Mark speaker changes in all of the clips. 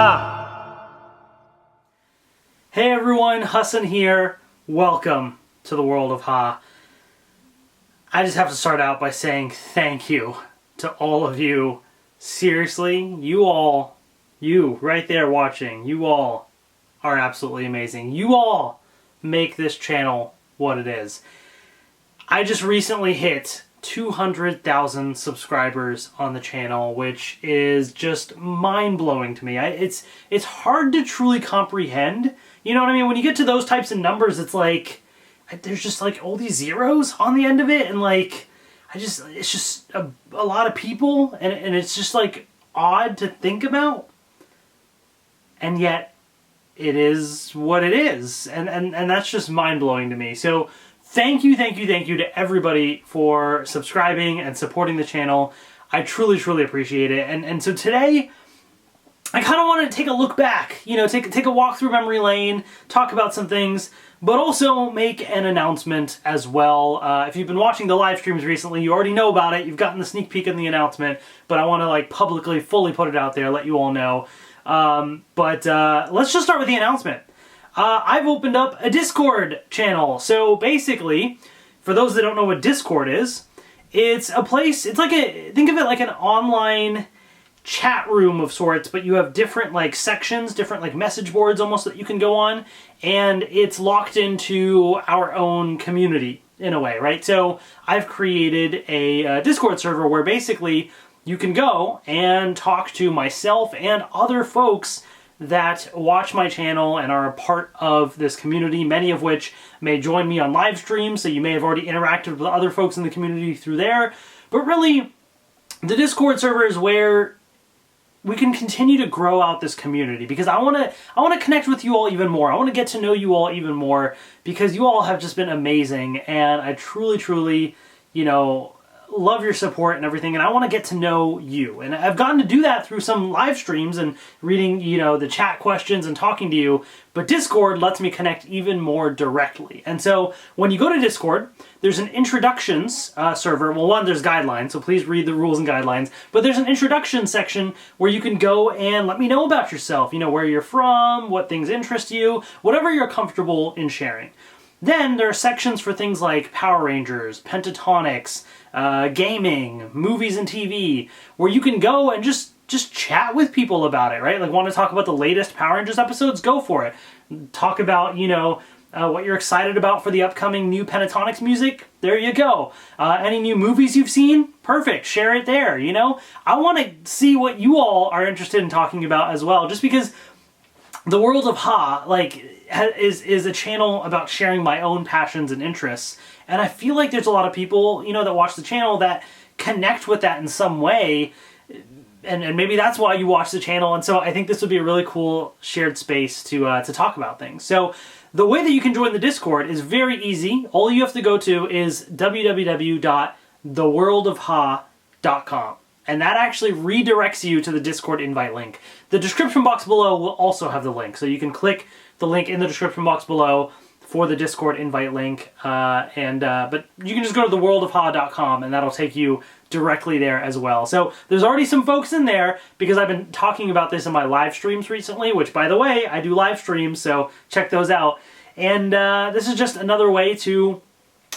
Speaker 1: Ha! Hey everyone, Hassan here. Welcome to the world of Ha. I just have to start out by saying thank you to all of you. Seriously, you all, you right there watching, you all are absolutely amazing. You all make this channel what it is. I just recently hit 200,000 subscribers on the channel, which is just mind-blowing to me. It's hard to truly comprehend. You know what I mean? When you get to those types of numbers, it's like there's just like all these zeros on the end of it, and like it's just a lot of people, and it's just like odd to think about, and yet it is what it is, and that's just mind-blowing to me. So thank you to everybody for subscribing and supporting the channel. I truly appreciate it. And so today, I kind of want to take a look back, you know, take a walk through memory lane, talk about some things, but also make an announcement as well. If you've been watching the live streams recently, you already know about it. You've gotten the sneak peek in the announcement, but I want to like publicly, fully put it out there, let you all know. Let's just start with the announcement. I've opened up a Discord channel. So basically, for those that don't know what Discord is, it's a place, it's like think of it like an online chat room of sorts, but you have different like sections, different like message boards almost that you can go on, and it's locked into our own community in a way, right? So I've created a Discord server where basically you can go and talk to myself and other folks that watch my channel and are a part of this community, many of which may join me on live streams, so you may have already interacted with other folks in the community through there. But really, the Discord server is where we can continue to grow out this community, because I want to connect with you all even more. I want to get to know you all even more, because you all have just been amazing, and I truly, you know, love your support and everything, and I want to get to know you. And I've gotten to do that through some live streams and reading, you know, the chat questions and talking to you, but Discord lets me connect even more directly. And so when you go to Discord, there's an introductions server. Well, one, there's guidelines, so please read the rules and guidelines, but there's an introduction section where you can go and let me know about yourself, you know, where you're from, what things interest you, whatever you're comfortable in sharing. Then there are sections for things like Power Rangers, Pentatonix, gaming, movies and TV, where you can go and just chat with people about it, right? Like, want to talk about the latest Power Rangers episodes? Go for it. Talk about, you know, what you're excited about for the upcoming new Pentatonix music? There you go. Any new movies you've seen? Perfect. Share it there, you know? I want to see what you all are interested in talking about as well, just because the world of Ha, like, is a channel about sharing my own passions and interests, and I feel like there's a lot of people, you know, that watch the channel that connect with that in some way, and maybe that's why you watch the channel. And so I think this would be a really cool shared space to talk about things. So the way that you can join the Discord is very easy. All you have to go to is www.theworldofha.com. And that actually redirects you to the Discord invite link. The description box below will also have the link, so you can click the link in the description box below for the Discord invite link. But you can just go to theworldofha.com, and that'll take you directly there as well. So there's already some folks in there, because I've been talking about this in my live streams recently, which, by the way, I do live streams, so check those out. And this is just another way to,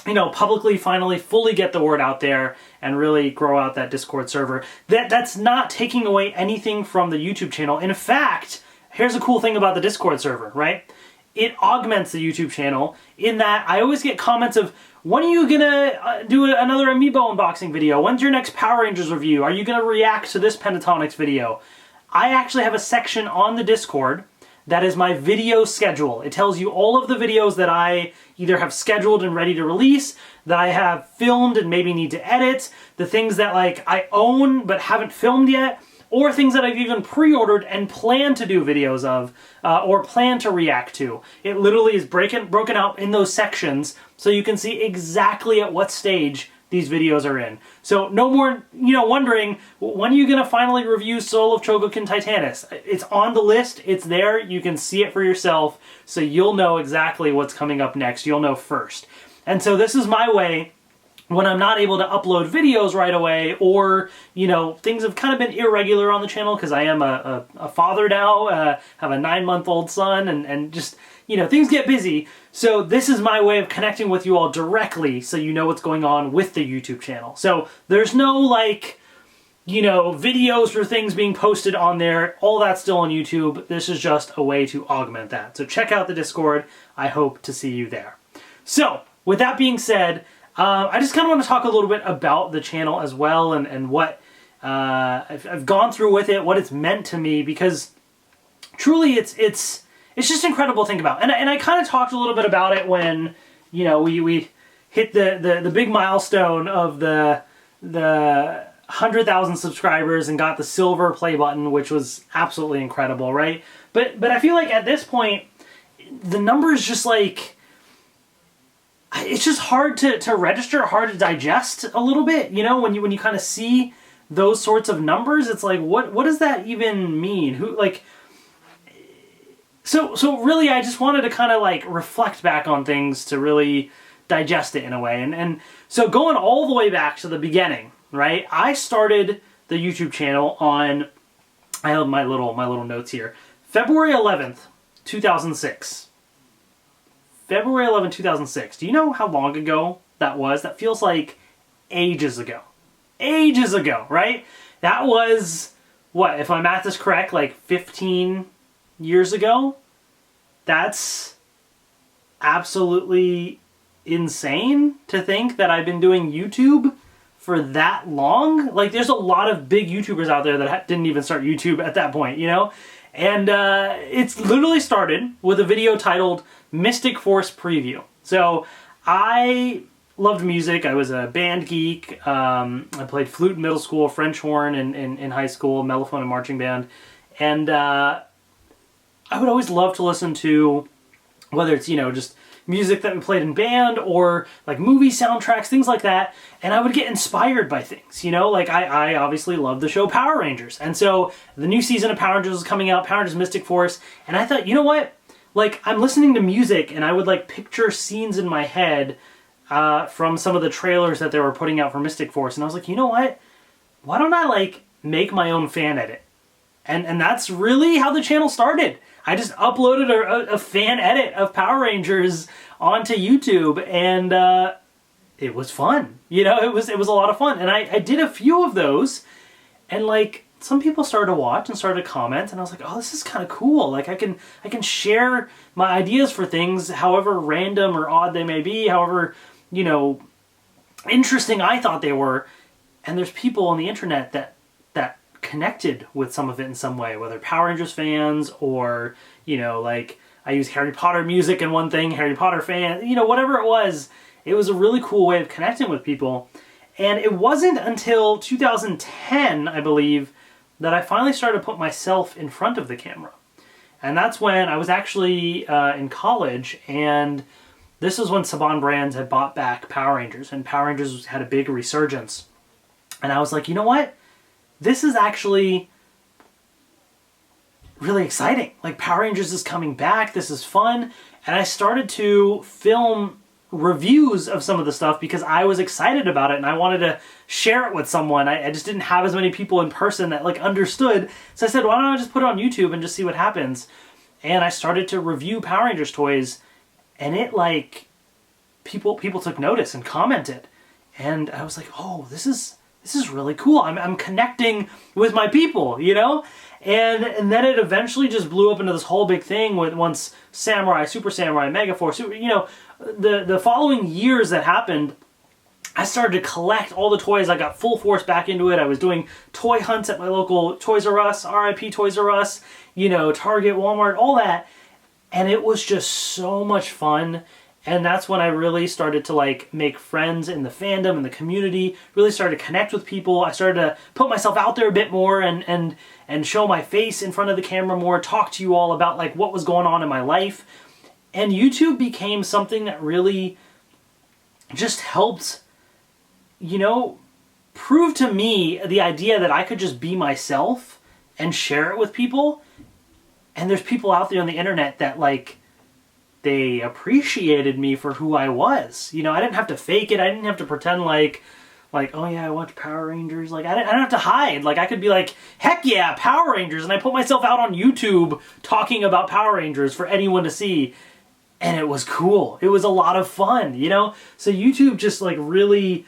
Speaker 1: you know, publicly, finally, fully get the word out there and really grow out that Discord server. That's not taking away anything from the YouTube channel. In fact, here's a cool thing about the Discord server, right? It augments the YouTube channel in that I always get comments of, when are you gonna do another Amiibo unboxing video? When's your next Power Rangers review? Are you gonna react to this Pentatonix video? I actually have a section on the Discord that is my video schedule. It tells you all of the videos that I either have scheduled and ready to release, that I have filmed and maybe need to edit, the things that like I own but haven't filmed yet, or things that I've even pre-ordered and plan to do videos of, or plan to react to. It literally is broken out in those sections, so you can see exactly at what stage these videos are in. So no more, you know, wondering, when are you going to finally review Soul of Chogokin Titanus? It's on the list, it's there, you can see it for yourself, so you'll know exactly what's coming up next. You'll know first. And so this is my way when I'm not able to upload videos right away, or, you know, things have kind of been irregular on the channel because I am a father now, have a 9-month-old son, and just, you know, things get busy. So this is my way of connecting with you all directly so you know what's going on with the YouTube channel. So there's no, like, you know, videos or things being posted on there. All that's still on YouTube. This is just a way to augment that. So check out the Discord. I hope to see you there. So with that being said, I just kind of want to talk a little bit about the channel as well, and what I've gone through with it, what it's meant to me, because truly it's just incredible to think about. And I kind of talked a little bit about it when, you know, we hit the big milestone of the 100,000 subscribers and got the silver play button, which was absolutely incredible, right? But I feel like at this point, the numbers just like, it's just hard to register, hard to digest a little bit, you know, when you kind of see those sorts of numbers. It's like, what does that even mean? Who, like, so really I just wanted to kind of like reflect back on things to really digest it in a way. And so going all the way back to the beginning, right? I started the YouTube channel on, I have my little notes here, February 11th, 2006. February 11, 2006. Do you know how long ago that was? That feels like ages ago. Ages ago, right? That was, what, if my math is correct, like 15 years ago? That's absolutely insane to think that I've been doing YouTube for that long. Like, there's a lot of big YouTubers out there that didn't even start YouTube at that point, you know? And it's literally started with a video titled Mystic Force Preview. So I loved music. I was a band geek. I played flute in middle school, French horn in high school, mellophone and marching band. And I would always love to listen to, whether it's, you know, just music that we played in band or like movie soundtracks, things like that. And I would get inspired by things, you know, like I obviously love the show Power Rangers. And so the new season of Power Rangers was coming out, Power Rangers Mystic Force. And I thought, you know what? Like, I'm listening to music and I would like picture scenes in my head from some of the trailers that they were putting out for Mystic Force. And I was like, you know what? Why don't I like make my own fan edit? And that's really how the channel started. I just uploaded a fan edit of Power Rangers onto YouTube, and it was fun. You know, it was a lot of fun. And I did a few of those, and like some people started to watch and started to comment, and I was like, oh, this is kind of cool. Like I can share my ideas for things, however random or odd they may be, however, you know, interesting I thought they were. And there's people on the internet that connected with some of it in some way, whether Power Rangers fans or, you know, like I use Harry Potter music in one thing, Harry Potter fan, you know, whatever it was a really cool way of connecting with people. And it wasn't until 2010, I believe, that I finally started to put myself in front of the camera. And that's when I was actually in college, and this was when Saban Brands had bought back Power Rangers, and Power Rangers had a big resurgence. And I was like, you know what? This is actually really exciting. Like, Power Rangers is coming back. This is fun. And I started to film reviews of some of the stuff because I was excited about it and I wanted to share it with someone. I just didn't have as many people in person that like understood. So I said, why don't I just put it on YouTube and just see what happens? And I started to review Power Rangers toys, and it like, people took notice and commented. And I was like, oh, this is really cool. I'm connecting with my people, you know? And then it eventually just blew up into this whole big thing with once Samurai, Super Samurai, Megaforce, you know, the following years that happened, I started to collect all the toys. I got full force back into it. I was doing toy hunts at my local Toys R Us, RIP Toys R Us, you know, Target, Walmart, all that. And it was just so much fun. And that's when I really started to like make friends in the fandom and the community, really started to connect with people. I started to put myself out there a bit more and show my face in front of the camera more, talk to you all about like what was going on in my life. And YouTube became something that really just helped, you know, prove to me the idea that I could just be myself and share it with people. And there's people out there on the internet that like they appreciated me for who I was. You know, I didn't have to fake it. I didn't have to pretend like, oh yeah, I watch Power Rangers. Like, I didn't have to hide. Like, I could be like, heck yeah, Power Rangers. And I put myself out on YouTube talking about Power Rangers for anyone to see. And it was cool. It was a lot of fun, you know? So YouTube just like really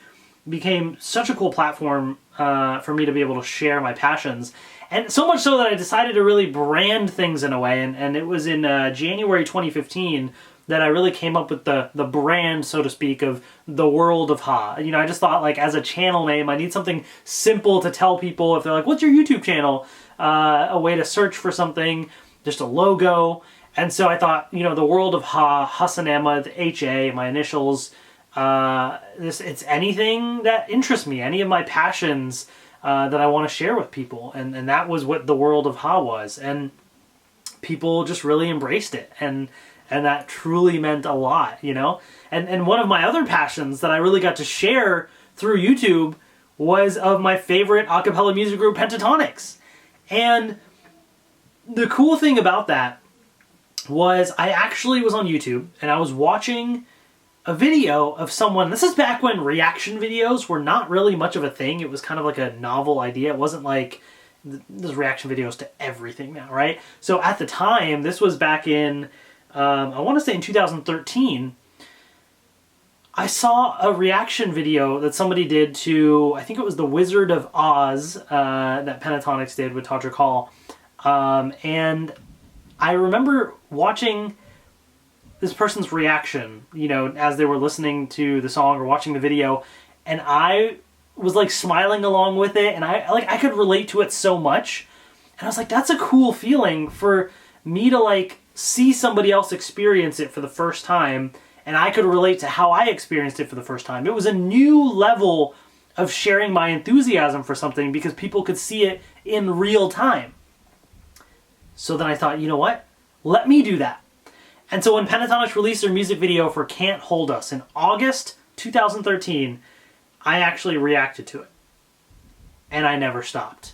Speaker 1: became such a cool platform for me to be able to share my passions. And so much so that I decided to really brand things in a way. And it was in January 2015 that I really came up with the brand, so to speak, of the World of Ha. You know, I just thought, like, as a channel name, I need something simple to tell people if they're like, what's your YouTube channel? A way to search for something, just a logo. And so I thought, you know, the World of Ha, Hassan Ahmed, HA, my initials, it's anything that interests me, any of my passions that I want to share with people. And that was what the World of Ha was. And people just really embraced it. And that truly meant a lot, you know? And one of my other passions that I really got to share through YouTube was of my favorite a cappella music group, Pentatonix. And the cool thing about that was I actually was on YouTube and I was watching a video of someone. This is back when reaction videos were not really much of a thing. It was kind of like a novel idea. It wasn't like there's reaction videos to everything now, right? So at the time, this was back in, I want to say in 2013, I saw a reaction video that somebody did to, I think it was The Wizard of Oz, that Pentatonix did with Todrick Hall. And I remember watching this person's reaction, you know, as they were listening to the song or watching the video, and I was like smiling along with it, and I could relate to it so much. And I was like, that's a cool feeling for me to like see somebody else experience it for the first time, and I could relate to how I experienced it for the first time. It was a new level of sharing my enthusiasm for something because people could see it in real time. So then I thought, you know what? Let me do that. And so when Pentatonix released their music video for Can't Hold Us in August 2013, I actually reacted to it. And I never stopped.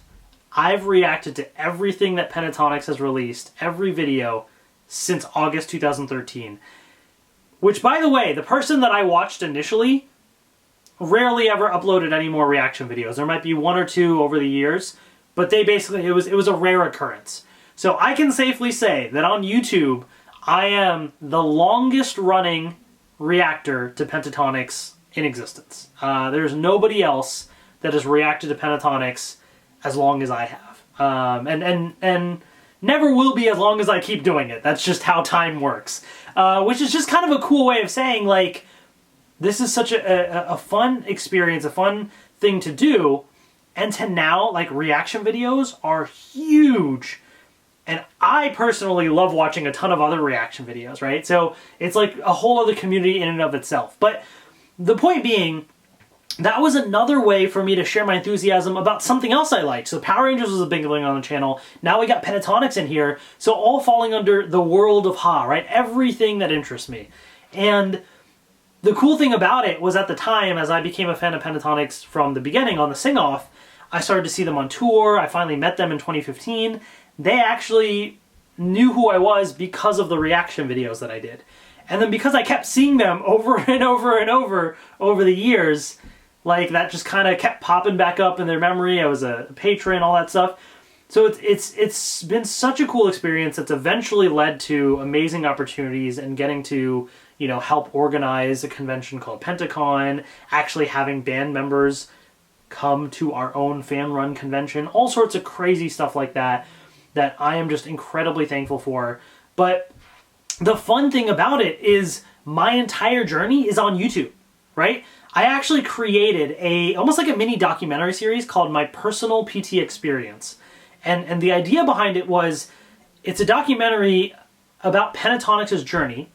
Speaker 1: I've reacted to everything that Pentatonix has released, every video, since August 2013. Which, by the way, the person that I watched initially rarely ever uploaded any more reaction videos. There might be one or two over the years, but they basically, it was a rare occurrence. So I can safely say that on YouTube, I am the longest running reactor to Pentatonix in existence. There's nobody else that has reacted to Pentatonix as long as I have. And never will be as long as I keep doing it. That's just how time works. Which is just kind of a cool way of saying, like, this is such a fun experience, a fun thing to do. And to now, like, reaction videos are huge. And I personally love watching a ton of other reaction videos, right? So it's like a whole other community in and of itself. But the point being, that was another way for me to share my enthusiasm about something else I liked. So Power Rangers was a big thing on the channel. Now we got Pentatonix in here. So all falling under the World of Ha, right? Everything that interests me. And the cool thing about it was at the time, as I became a fan of Pentatonix from the beginning on the Sing-Off, I started to see them on tour. I finally met them in 2015. They actually knew who I was because of the reaction videos that I did. And then because I kept seeing them over and over and over the years, like, that just kind of kept popping back up in their memory. I was a patron, all that stuff. So it's been such a cool experience that's eventually led to amazing opportunities and getting to, you know, help organize a convention called Pentacon, actually having band members come to our own fan-run convention, all sorts of crazy stuff like that I am just incredibly thankful for. But the fun thing about it is my entire journey is on YouTube, right? I actually created almost like a mini documentary series called My Personal PT Experience. And the idea behind it was, it's a documentary about Pentatonix's journey,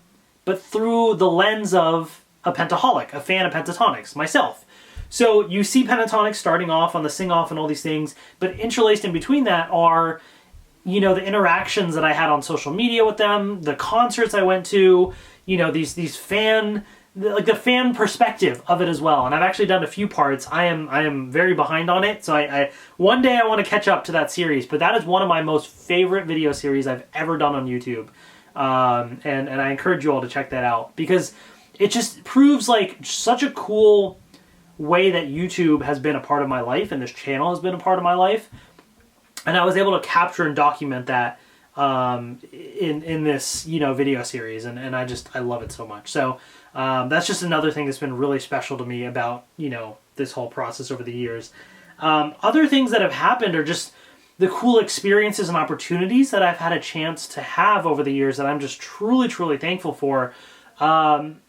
Speaker 1: but through the lens of a Pentaholic, a fan of Pentatonix, myself. So you see Pentatonix starting off on the Sing-Off and all these things, but interlaced in between that are, you know, the interactions that I had on social media with them, the concerts I went to, you know, these fan, like the fan perspective of it as well. And I've actually done a few parts. I am very behind on it, so I one day I want to catch up to that series. But that is one of my most favorite video series I've ever done on YouTube. And I encourage you all to check that out, because it just proves like such a cool way that YouTube has been a part of my life, and this channel has been a part of my life. And I was able to capture and document that in this, video series, and I love it so much. So that's just another thing that's been really special to me about, this whole process over the years. Other things that have happened are just the cool experiences and opportunities that I've had a chance to have over the years that I'm just truly, truly thankful for. Some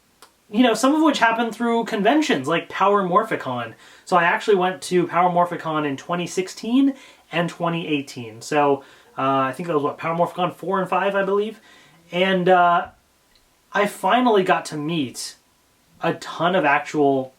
Speaker 1: of which happened through conventions like Power Morphicon. So I actually went to Power Morphicon in 2016 and 2018. So I think that was Power Morphicon 4 and 5, I believe. And I finally got to meet a ton of actual,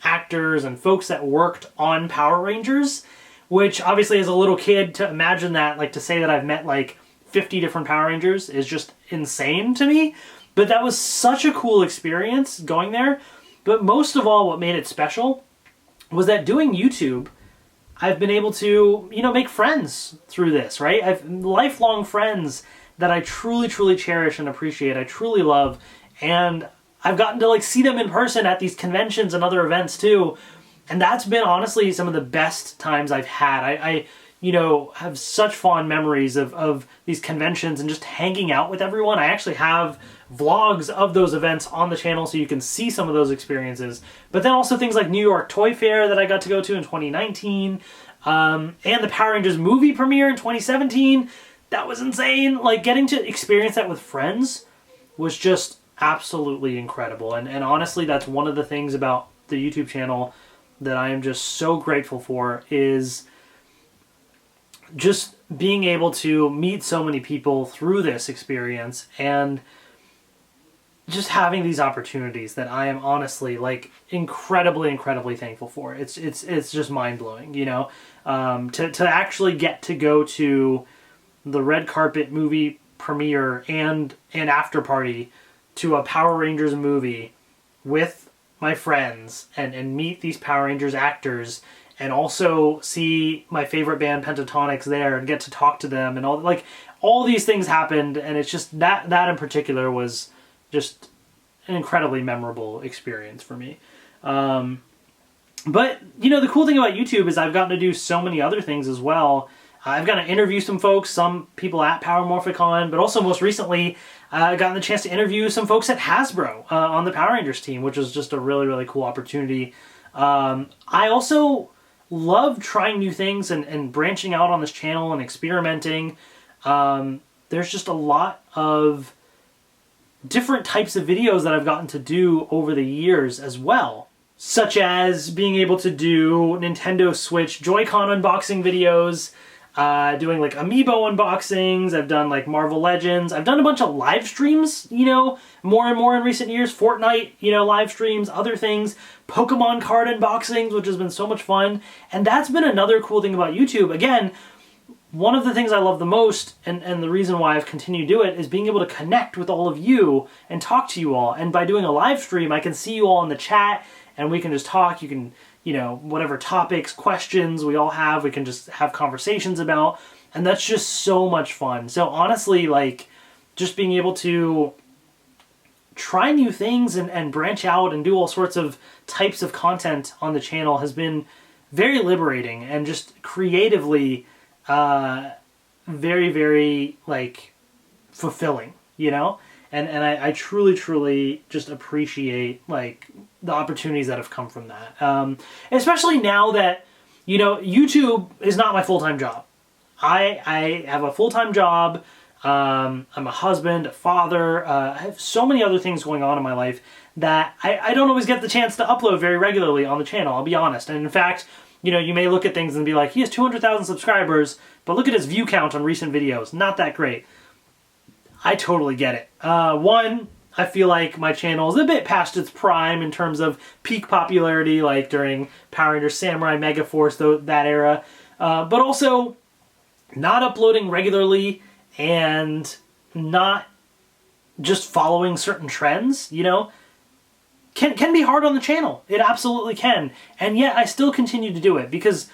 Speaker 1: actors and folks that worked on Power Rangers, which obviously as a little kid, to imagine that, like to say that I've met like 50 different Power Rangers is just insane to me. But that was such a cool experience going there. But most of all, what made it special was that doing YouTube, I've been able to, make friends through this, right? I've lifelong friends that I truly, truly cherish and appreciate. I truly love. And I've gotten to like see them in person at these conventions and other events too. And that's been honestly some of the best times I've had. I have such fond memories of these conventions and just hanging out with everyone. I actually have vlogs of those events on the channel so you can see some of those experiences. But then also things like New York Toy Fair that I got to go to in 2019, and the Power Rangers movie premiere in 2017. That was insane. Like, getting to experience that with friends was just absolutely incredible. And honestly, that's one of the things about the YouTube channel that I am just so grateful for, is just being able to meet so many people through this experience, and just having these opportunities that I am honestly like incredibly, incredibly thankful for. It's just mind blowing, to actually get to go to the red carpet movie premiere and after party to a Power Rangers movie with my friends and meet these Power Rangers actors, and also see my favorite band Pentatonix there and get to talk to them, and all these things happened, and it's just that in particular was just an incredibly memorable experience for me. But the cool thing about YouTube is I've gotten to do so many other things as well. I've gotten to interview some folks, some people at Power Morphicon, but also most recently I've gotten the chance to interview some folks at Hasbro on the Power Rangers team, which was just a really, really cool opportunity. I also love trying new things and branching out on this channel and experimenting. There's just a lot of different types of videos that I've gotten to do over the years as well, such as being able to do Nintendo Switch Joy-Con unboxing videos, doing like Amiibo unboxings. I've done like Marvel Legends. I've done a bunch of live streams, more and more in recent years. Fortnite, live streams, other things, Pokemon card unboxings, which has been so much fun. And that's been another cool thing about YouTube. Again, one of the things I love the most, and the reason why I've continued to do it, is being able to connect with all of you and talk to you all. And by doing a live stream, I can see you all in the chat, and we can just talk. You can, whatever topics, questions we all have, we can just have conversations about. And that's just so much fun. So honestly, like, just being able to try new things and branch out and do all sorts of types of content on the channel has been very liberating, and just creatively very, very, like, fulfilling, And I truly, truly just appreciate, like, the opportunities that have come from that. Especially now that, YouTube is not my full-time job. I have a full-time job. I'm a husband, a father. I have so many other things going on in my life that I don't always get the chance to upload very regularly on the channel, I'll be honest. And in fact, you may look at things and be like, he has 200,000 subscribers, but look at his view count on recent videos. Not that great. I totally get it. One, I feel like my channel is a bit past its prime in terms of peak popularity, like during Power Rangers Samurai Megaforce, that era. But also, not uploading regularly and not just following certain trends, can be hard on the channel. It absolutely can. And yet I still continue to do it, because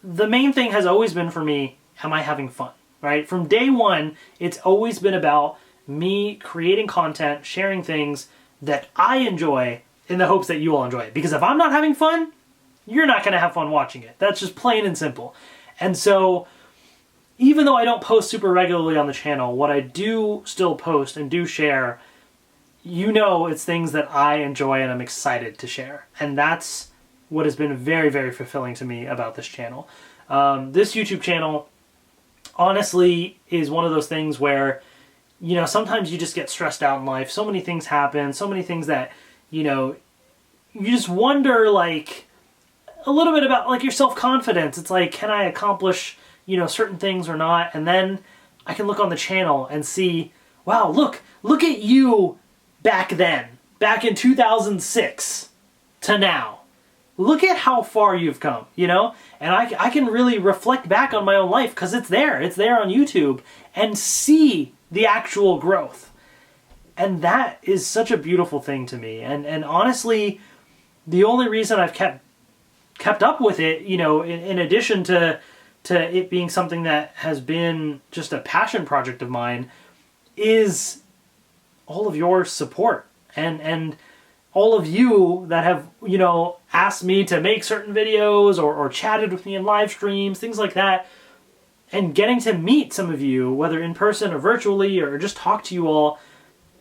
Speaker 1: the main thing has always been for me, am I having fun, right? From day one, it's always been about, me creating content, sharing things that I enjoy in the hopes that you all enjoy it. Because if I'm not having fun, you're not going to have fun watching it. That's just plain and simple. And so, even though I don't post super regularly on the channel, what I do still post and do share, you know, it's things that I enjoy and I'm excited to share. And that's what has been very, very fulfilling to me about this channel. This YouTube channel, honestly, is one of those things where, you know, sometimes you just get stressed out in life. So many things happen, so many things that, you know, you just wonder, like, a little bit about, like, your self-confidence. It's like, can I accomplish, you know, certain things or not? And then I can look on the channel and see, wow, look at you back then, back in 2006 to now. Look at how far you've come, you know? And I can really reflect back on my own life because it's there on YouTube, and see the actual growth. And that is such a beautiful thing to me. And honestly, the only reason I've kept up with it, you know, in addition to it being something that has been just a passion project of mine, is all of your support and all of you that have, you know, asked me to make certain videos or chatted with me in live streams, things like that. And getting to meet some of you, whether in person or virtually, or just talk to you all,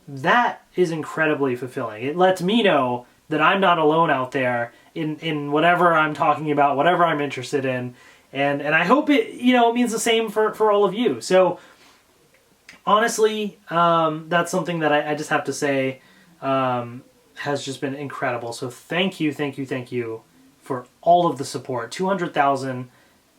Speaker 1: that is incredibly fulfilling. It lets me know that I'm not alone out there in whatever I'm talking about, whatever I'm interested in. And I hope it, you know, means the same for all of you. So honestly, that's something that I just have to say has just been incredible. So thank you for all of the support. 200,000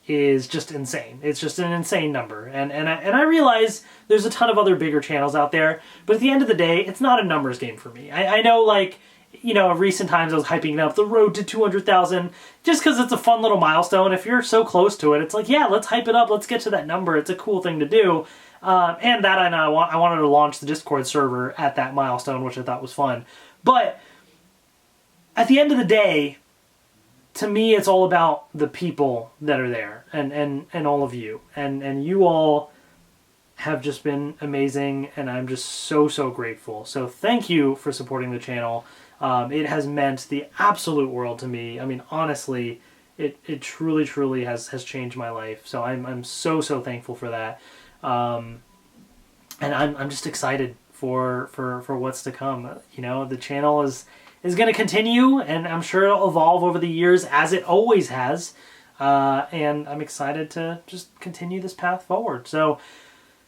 Speaker 1: is just insane. It's just an insane number. And I realize there's a ton of other bigger channels out there, but at the end of the day, it's not a numbers game for me. I know, like, you know, recent times I was hyping up the road to 200,000 just because it's a fun little milestone. If you're so close to it, it's like, yeah, let's hype it up. Let's get to that number. It's a cool thing to do. And that I wanted to launch the Discord server at that milestone, which I thought was fun. But at the end of the day, to me, it's all about the people that are there and all of you. And you all have just been amazing, and I'm just so grateful. So thank you for supporting the channel. It has meant the absolute world to me. I mean, honestly, it truly has changed my life. So I'm so thankful for that. And I'm just excited for what's to come. You know, the channel is going to continue, and I'm sure it'll evolve over the years as it always has. And I'm excited to just continue this path forward. So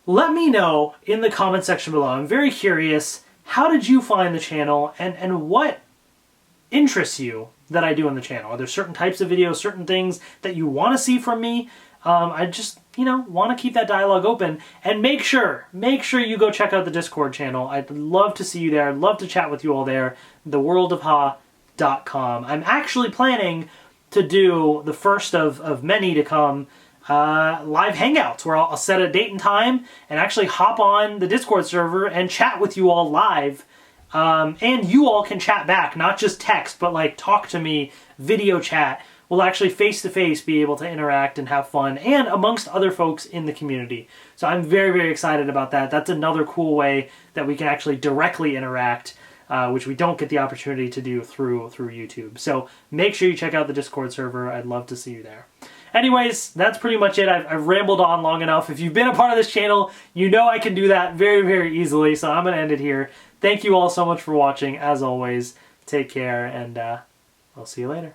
Speaker 1: let me know in the comment section below. I'm very curious, how did you find the channel, and what interests you that I do on the channel? Are there certain types of videos, certain things that you want to see from me? I just, you know, want to keep that dialogue open. And make sure you go check out the Discord channel. I'd love to see you there. I'd love to chat with you all there. theworldofha.com. I'm actually planning to do the first of many to come live hangouts where I'll set a date and time and actually hop on the Discord server and chat with you all live. And you all can chat back, not just text, but like talk to me, video chat. We'll actually face-to-face be able to interact and have fun, and amongst other folks in the community. So I'm very excited about that. That's another cool way that we can actually directly interact, which we don't get the opportunity to do through YouTube. So make sure you check out the Discord server. I'd love to see you there. Anyways, that's pretty much it. I've rambled on long enough. If you've been a part of this channel, you know I can do that very easily, so I'm going to end it here. Thank you all so much for watching. As always, take care, and I'll see you later.